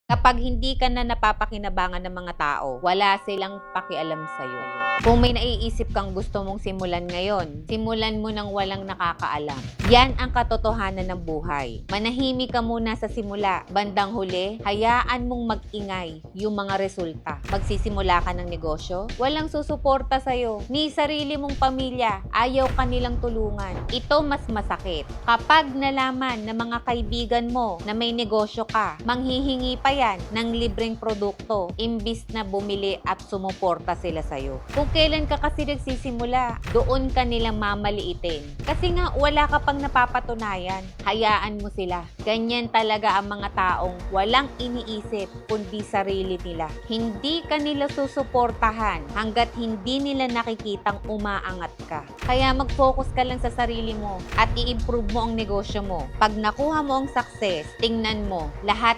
Kapag hindi ka na napapakinabangan ng mga tao, wala silang pakialam sa'yo. Kung may naiisip kang gusto mong simulan ngayon, simulan mo nang walang nakakaalam. Yan ang katotohanan ng buhay. Manahimik ka muna sa simula. Bandang huli, hayaan mong mag-ingay yung mga resulta. Magsisimula ka ng negosyo, walang susuporta sa'yo. Ni sarili mong pamilya, ayaw ka nilang tulungan. Ito mas masakit. Kapag nalaman ng mga kaibigan mo na may negosyo ka, manghihingi pa yan ng libreng produkto imbis na bumili at sumuporta sila sa'yo. Kung kailan ka kasi nagsisimula, doon ka nilang mamaliitin. Kasi nga wala ka pang napapatunayan. Hayaan mo sila. Ganyan talaga ang mga taong walang iniisip kundi sarili nila. Hindi ka nila susuportahan hanggat hindi nila nakikitang umaangat ka. Kaya mag-focus ka lang sa sarili mo at i-improve mo ang negosyo mo. Pag nakuha mo ang success, tingnan mo, lahat